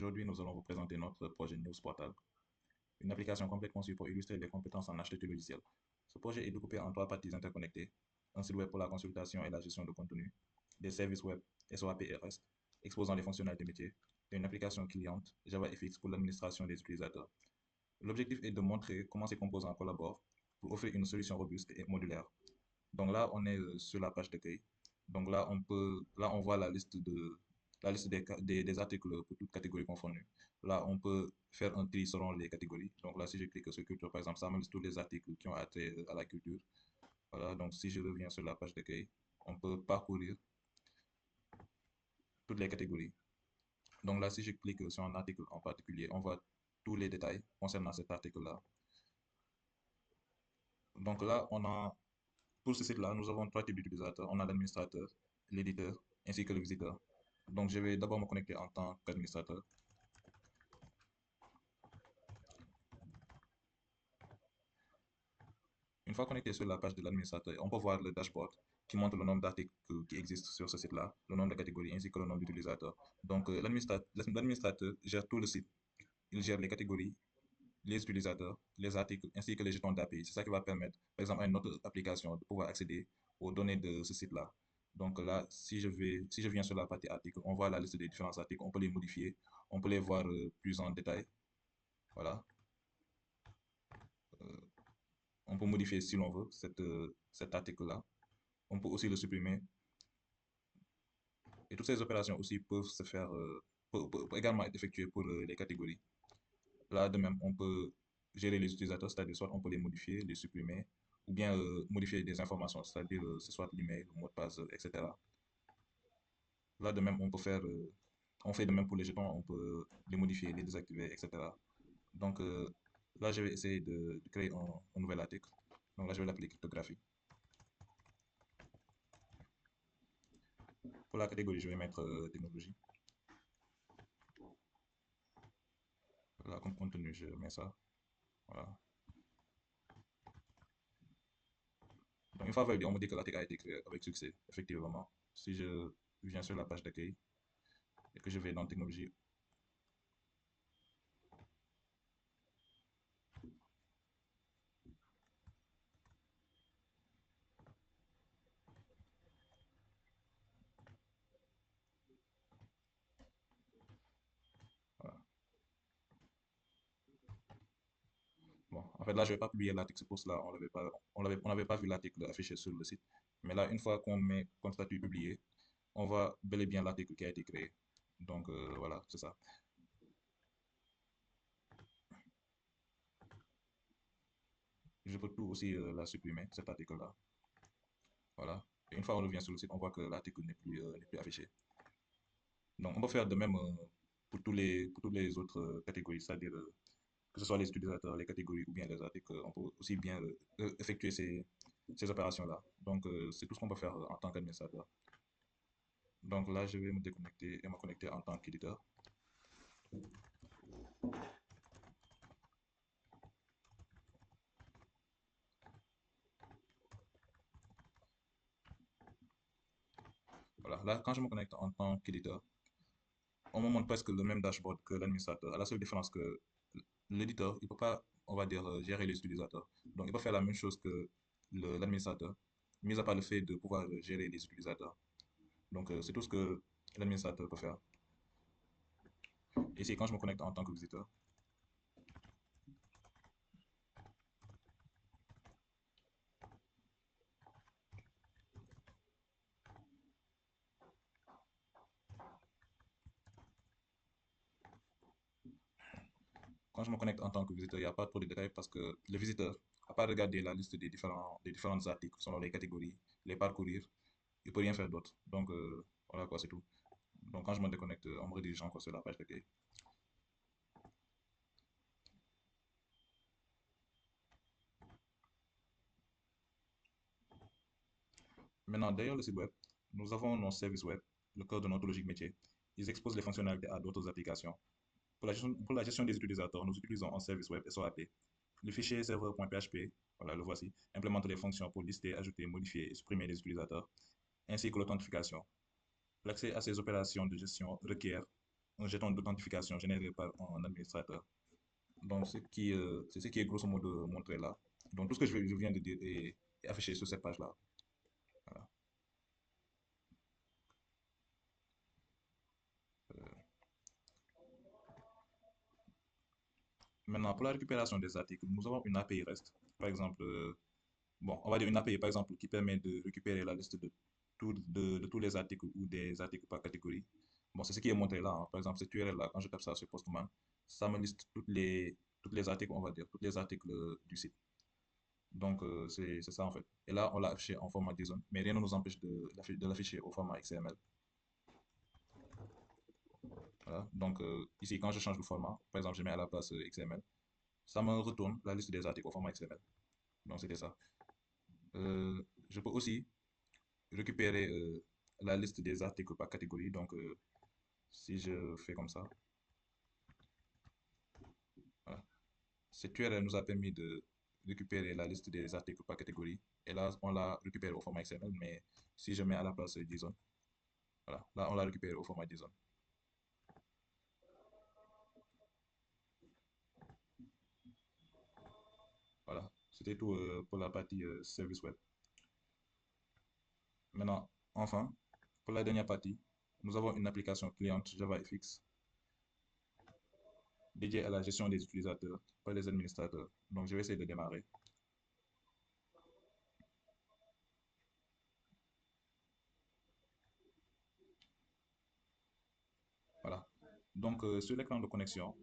Aujourd'hui, nous allons vous présenter notre projet News Portal, une application complète conçue pour illustrer les compétences en architecture logicielle. Ce projet est découpé en trois parties interconnectées: un site web pour la consultation et la gestion de contenu, des services web SOAP et REST exposant les fonctionnalités métiers, et une application cliente JavaFX pour l'administration des utilisateurs. L'objectif est de montrer comment ces composants collaborent pour offrir une solution robuste et modulaire. Donc là, on est sur la page d'accueil. Donc là, on voit la liste des articles pour toutes catégories confondues. Là, on peut faire un tri selon les catégories. Donc là, si je clique sur culture, par exemple, ça me liste tous les articles qui ont attrait à la culture. Voilà, donc si je reviens sur la page d'accueil, on peut parcourir toutes les catégories. Donc là, si je clique sur un article en particulier, on voit tous les détails concernant cet article-là. Donc là, pour ce site-là, nous avons trois types d'utilisateurs. On a l'administrateur, l'éditeur, ainsi que le visiteur. Donc, je vais d'abord me connecter en tant qu'administrateur. Une fois connecté sur la page de l'administrateur, on peut voir le dashboard qui montre le nombre d'articles qui existent sur ce site-là, le nombre de catégories ainsi que le nombre d'utilisateurs. Donc, l'administrateur gère tout le site. Il gère les catégories, les utilisateurs, les articles ainsi que les jetons d'API. C'est ça qui va permettre, par exemple, à une autre application de pouvoir accéder aux données de ce site-là. Donc là, si je viens sur la partie articles, on voit la liste des différents articles, on peut les modifier, on peut les voir plus en détail. Voilà. On peut modifier si l'on veut cet article-là. On peut aussi le supprimer. Et toutes ces opérations aussi peuvent se faire, peuvent également être effectuées pour les catégories. Là, de même, on peut gérer les utilisateurs, c'est-à-dire soit on peut les modifier, les supprimer, ou bien modifier des informations, c'est-à-dire ce soit l'email, le mot de passe, etc. Là, de même, on fait de même pour les jetons, on peut les modifier, les désactiver, etc. Donc là, je vais essayer de créer un nouvel article. Donc là, je vais l'appeler cryptographie. Pour la catégorie, je vais mettre technologie. Là, comme contenu, je mets ça. Voilà. Donc, une fois validé, on me dit que l'article a été créé avec succès, effectivement. Si je viens sur la page d'accueil et que je vais dans technologie, voilà. Bon, en fait, là, je ne vais pas publier l'article, c'est pour cela, on n'avait pas vu l'article affiché sur le site. Mais là, une fois qu'on met comme statut publié, on voit bel et bien l'article qui a été créé. Donc, voilà, c'est ça. Je peux tout aussi la supprimer, cet article-là. Voilà. Et une fois on revient sur le site, on voit que l'article n'est plus affiché. Donc, on peut faire de même pour toutes les autres catégories, c'est-à-dire que ce soit les utilisateurs, les catégories ou bien les articles, on peut aussi bien effectuer ces opérations-là. Donc, c'est tout ce qu'on peut faire en tant qu'administrateur. Donc là, je vais me déconnecter et me connecter en tant qu'éditeur. Voilà, là, quand je me connecte en tant qu'éditeur, on me montre presque le même dashboard que l'administrateur. À la seule différence que l'éditeur, il ne peut pas, on va dire, gérer les utilisateurs. Donc, il peut faire la même chose que l'administrateur, mis à part le fait de pouvoir gérer les utilisateurs. Donc, c'est tout ce que l'administrateur peut faire. Ici, quand je me connecte en tant que visiteur, quand je me connecte en tant que visiteur, il n'y a pas trop de détails parce que le visiteur, à part regarder la liste des différents articles selon les catégories, les parcourir, il ne peut rien faire d'autre. Donc, voilà quoi, c'est tout. Donc, quand je me déconnecte, on me redirige encore sur la page d'accueil. Maintenant, derrière le site web, nous avons nos services web, le cœur de notre logique métier. Ils exposent les fonctionnalités à d'autres applications. Pour la gestion des utilisateurs, nous utilisons un service web SOAP. Le fichier serveur.php, voilà, le voici, implémente les fonctions pour lister, ajouter, modifier et supprimer les utilisateurs, ainsi que l'authentification. L'accès à ces opérations de gestion requiert un jeton d'authentification généré par un administrateur. Donc, c'est ce qui est grosso modo montré là. Donc, tout ce que je viens de dire est affiché sur cette page-là. Voilà. Maintenant, pour la récupération des articles, nous avons une API REST. Par exemple, bon, on va dire une API, par exemple, qui permet de récupérer la liste de tous les articles ou des articles par catégorie. Bon, c'est ce qui est montré là, hein. Par exemple, cette URL là, quand je tape ça sur Postman, ça me liste toutes les articles, on va dire, tous les articles du site. Donc, c'est ça en fait. Et là, on l'a affiché en format JSON, mais rien ne nous empêche de l'afficher au format XML. Voilà. Donc, ici, quand je change de format, par exemple, je mets à la place XML, ça me retourne la liste des articles au format XML. Donc, c'était ça. Je peux aussi récupérer la liste des articles par catégorie. Donc, si je fais comme ça, voilà. Cette URL nous a permis de récupérer la liste des articles par catégorie. Et là, on l'a récupéré au format XML, mais si je mets à la place JSON, voilà, là, on l'a récupéré au format JSON. Voilà, c'était tout pour la partie service web. Maintenant, enfin, pour la dernière partie, nous avons une application cliente JavaFX dédiée à la gestion des utilisateurs par les administrateurs. Donc, je vais essayer de démarrer. Voilà. Donc, sur l'écran de connexion,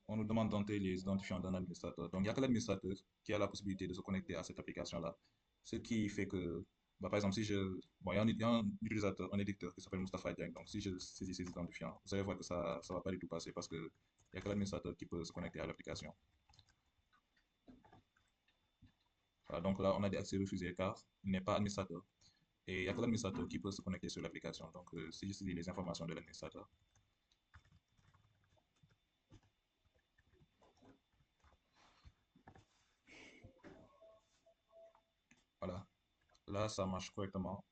on nous demande d'entrer les identifiants d'un administrateur. Donc, il n'y a que l'administrateur qui a la possibilité de se connecter à cette application-là. Ce qui fait que, bah, par exemple, si je... Bon, il y a un utilisateur, un éditeur qui s'appelle Mustafa Diagne. Donc, si je saisis ces identifiants, vous allez voir que ça ne va pas du tout passer parce qu'il n'y a que l'administrateur qui peut se connecter à l'application. Voilà, donc là, on a des accès refusés car il n'est pas administrateur. Et il n'y a que l'administrateur qui peut se connecter sur l'application. Donc, si je saisis les informations de l'administrateur, voilà, là, ça marche correctement.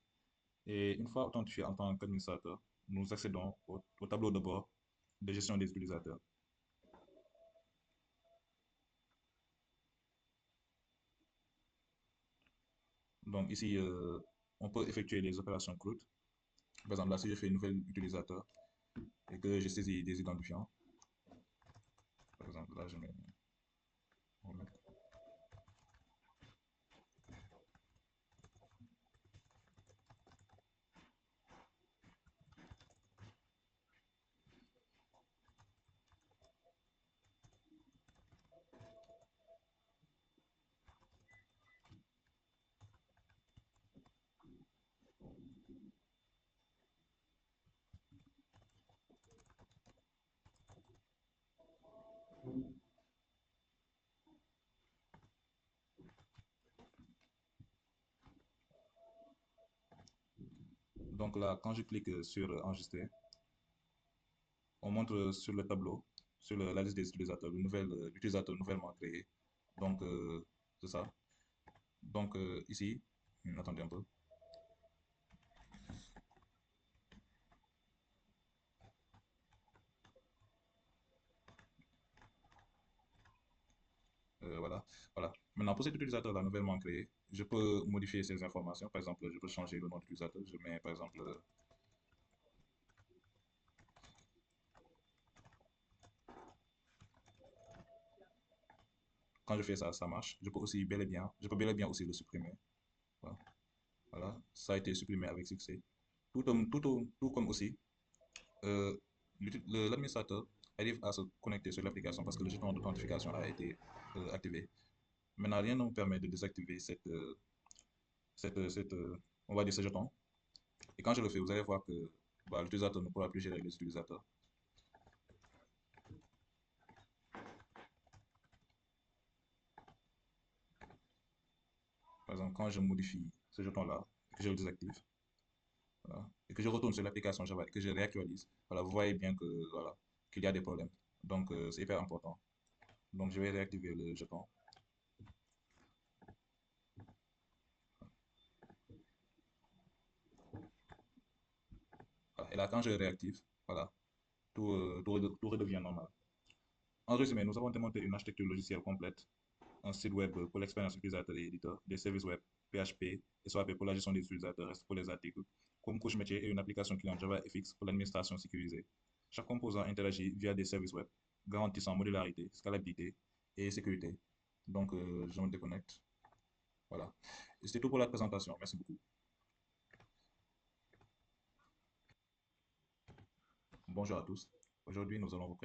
Et une fois authentifié en tant qu'administrateur, nous accédons au tableau de bord de gestion des utilisateurs. Donc ici, on peut effectuer les opérations CRUD. Par exemple, là, si je fais une nouvelle utilisateur et que je saisis des identifiants, par exemple, là, je mets... Donc là, quand je clique sur enregistrer, on montre sur le tableau, sur la liste des utilisateurs, l'utilisateur nouvellement créé. Donc, c'est ça. Donc, ici, attendez un peu. Voilà, voilà. Maintenant, pour cet utilisateur-là nouvellement créé, je peux modifier ces informations. Par exemple, je peux changer le nom d'utilisateur. Je mets, par exemple, quand je fais ça, ça marche. Je peux bel et bien aussi le supprimer. Voilà, voilà. Ça a été supprimé avec succès. Tout comme aussi, euh, l'administrateur arrive à se connecter sur l'application parce que le jeton d'authentification a été activé. Maintenant, rien ne nous permet de désactiver on va dire ce jeton. Et quand je le fais, vous allez voir que bah, l'utilisateur ne pourra plus gérer les utilisateurs. Par exemple, quand je modifie ce jeton-là, que je le désactive, voilà, et que je retourne sur l'application Java et que je réactualise, voilà, vous voyez bien que, voilà, qu'il y a des problèmes. Donc, c'est hyper important. Donc, je vais réactiver le jeton. Voilà. Et là, quand je réactive, voilà, tout redevient normal. En résumé, nous avons démonté une architecture logicielle complète, un site web pour l'expérience utilisateur et éditeur, des services web PHP et SOAP pour la gestion des utilisateurs, REST pour les articles, comme couche métier et une application client Java FX pour l'administration sécurisée. Chaque composant interagit via des services web, garantissant modularité, scalabilité et sécurité. Donc, je me déconnecte. Voilà. Et c'est tout pour la présentation. Merci beaucoup. Bonjour à tous. Aujourd'hui, nous allons vous